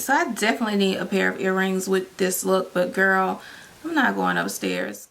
So I definitely need a pair of earrings with this look, but girl, I'm not going upstairs.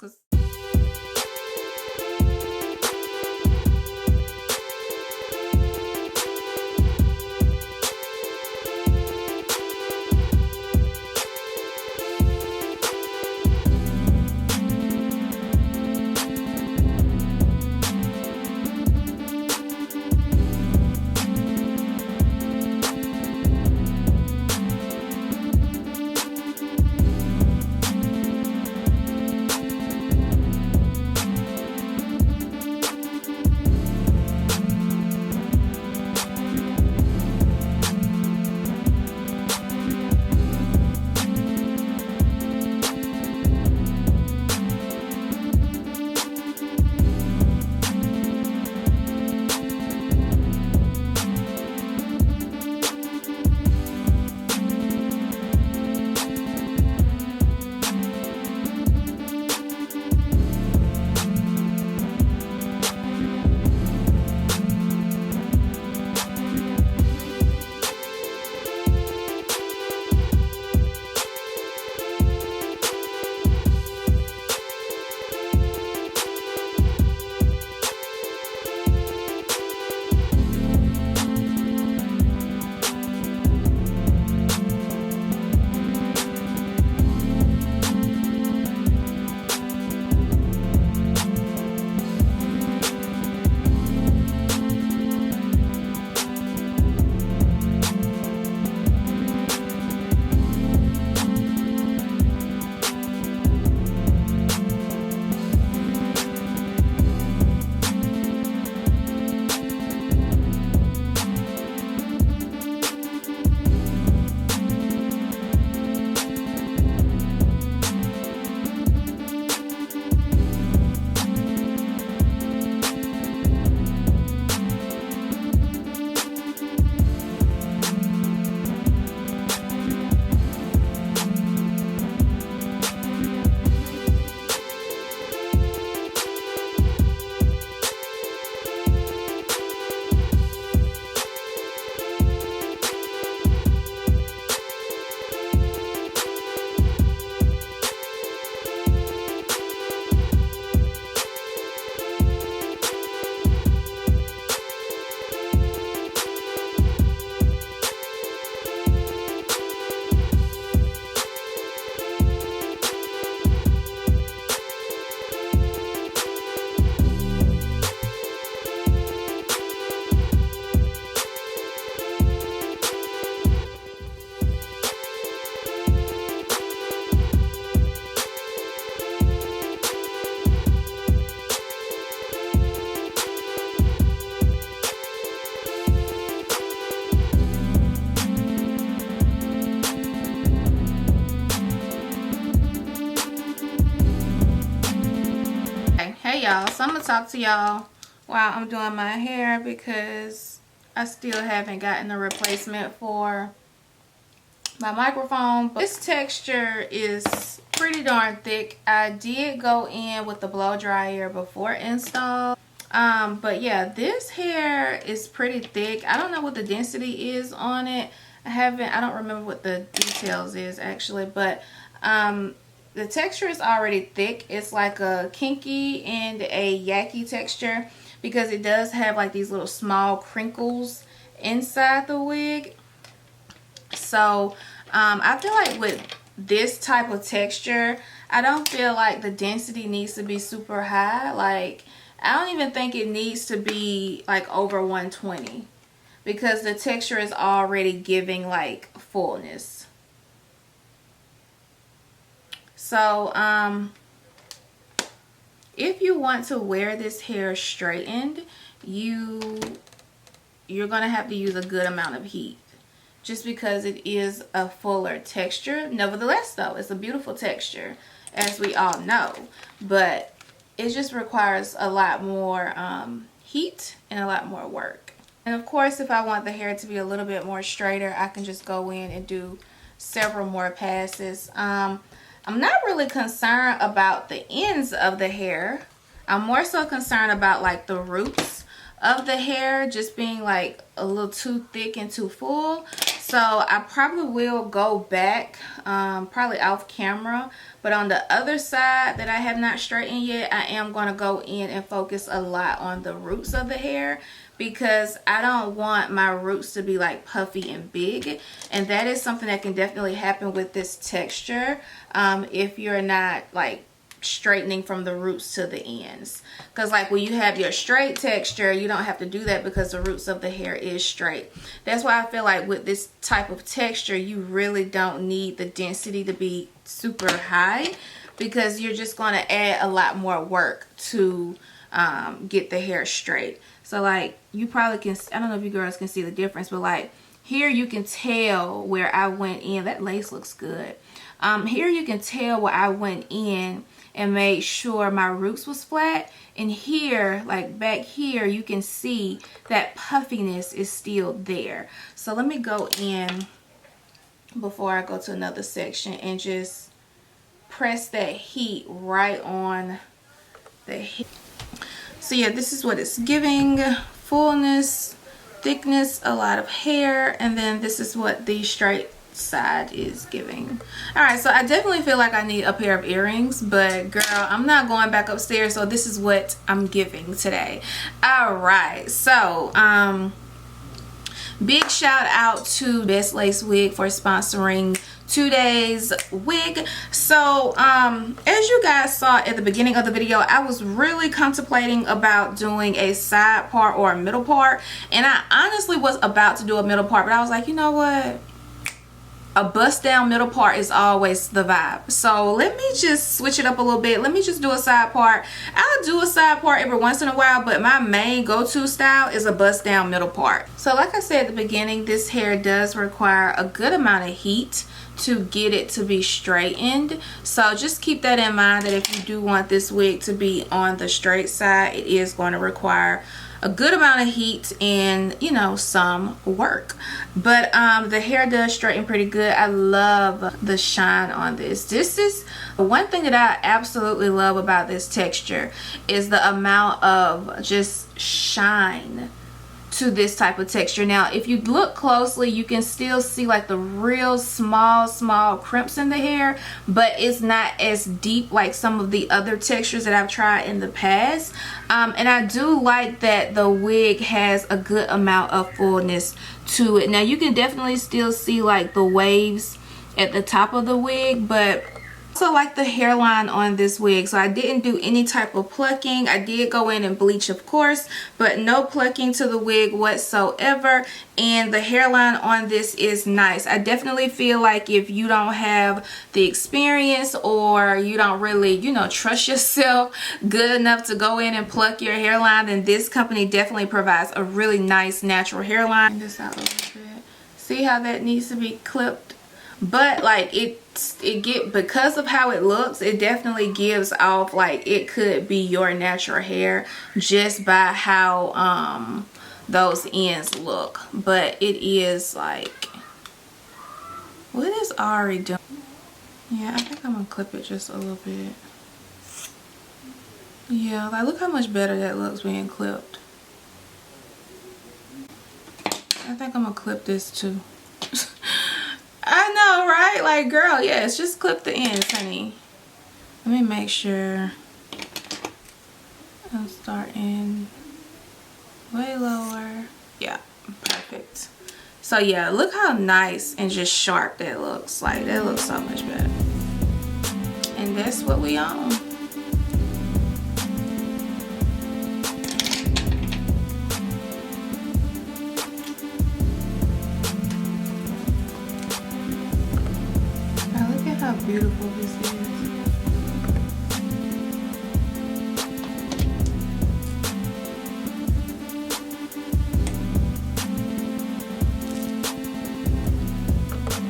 Hey y'all, so I'm gonna talk to y'all while I'm doing my hair because I still haven't gotten a replacement for my microphone. But this texture is pretty darn thick. I did go in with the blow dryer before install. But yeah, this hair is pretty thick. I don't know what the density is on it. I don't remember what the details is actually, but the texture is already thick. It's like a kinky and a yucky texture because it does have like these little small crinkles inside the wig. So I feel like with this type of texture, I don't feel like the density needs to be super high. Like, I don't even think it needs to be like over 120 because the texture is already giving like fullness. So if you want to wear this hair straightened, you're gonna have to use a good amount of heat just because it is a fuller texture. Nevertheless though, it's a beautiful texture, as we all know, but it just requires a lot more heat and a lot more work. And of course, if I want the hair to be a little bit more straighter, I can just go in and do several more passes. I'm not really concerned about the ends of the hair. I'm more so concerned about like the roots of the hair just being like a little too thick and too full. So I probably will go back, probably off camera, but on the other side that I have not straightened yet, I am going to go in and focus a lot on the roots of the hair, because I don't want my roots to be like puffy and big, and that is something that can definitely happen with this texture if you're not like straightening from the roots to the ends. Because like when you have your straight texture, you don't have to do that because the roots of the hair is straight. That's why I feel like with this type of texture, you really don't need the density to be super high, because you're just going to add a lot more work to get the hair straight. So like you probably can, I don't know if you girls can see the difference, but like here you can tell where I went in. That lace looks good. Here you can tell where I went in and made sure my roots was flat, and here, like back here, you can see that puffiness is still there. So let me go in before I go to another section and just press that heat right on the hair. So yeah, this is what it's giving: fullness, thickness, a lot of hair, and then this is what the straight side is giving. All right, so I definitely feel like I need a pair of earrings, but girl, I'm not going back upstairs, so this is what I'm giving today. All right, so big shout out to Bestlacewigs for sponsoring today's wig. So as you guys saw at the beginning of the video, I was really contemplating about doing a side part or a middle part, and I honestly was about to do a middle part, but I was like, you know what, a bust down middle part is always the vibe. So let me just switch it up a little bit. Let me just do a side part. I'll do a side part every once in a while, but my main go-to style is a bust down middle part. So like I said at the beginning, this hair does require a good amount of heat to get it to be straightened. So just keep that in mind, that if you do want this wig to be on the straight side, it is going to require a good amount of heat and, you know, some work. But the hair does straighten pretty good. I love the shine on this. This is one thing that I absolutely love about this texture, is the amount of just shine to this type of texture. Now if you look closely, you can still see like the real small crimps in the hair, but it's not as deep like some of the other textures that I've tried in the past. And I do like that the wig has a good amount of fullness to it. Now you can definitely still see like the waves at the top of the wig, but also like the hairline on this wig. So I didn't do any type of plucking. I did go in and bleach, of course, but no plucking to the wig whatsoever. And the hairline on this is nice. I definitely feel like if you don't have the experience, or you don't really, you know, trust yourself good enough to go in and pluck your hairline, then this company definitely provides a really nice natural hairline. This out a little bit. See how that needs to be clipped? But like because of how it looks, it definitely gives off like it could be your natural hair just by how those ends look. But it is like, what is Ari doing? Yeah, I think I'm gonna clip it just a little bit. Yeah, like look how much better that looks being clipped. I think I'm gonna clip this too. I know, right? Like, girl, yes, just clip the ends, honey. Let me make sure I'm starting way lower. Yeah, perfect. So yeah, look how nice and just sharp that looks. Like, that looks so much better. And that's what we on. How beautiful this is.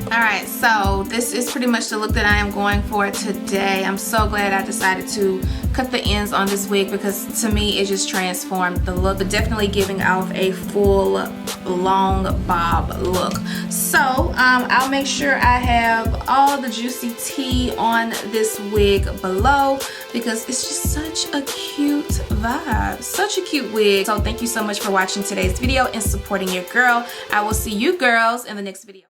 Alright, so this is pretty much the look that I am going for today. I'm so glad I decided to cut the ends on this wig, because to me it just transformed the look, but definitely giving off a full long bob look. So I'll make sure I have all the juicy tea on this wig below, because it's just such a cute vibe, such a cute wig. So thank you so much for watching today's video and supporting your girl. I will see you girls in the next video.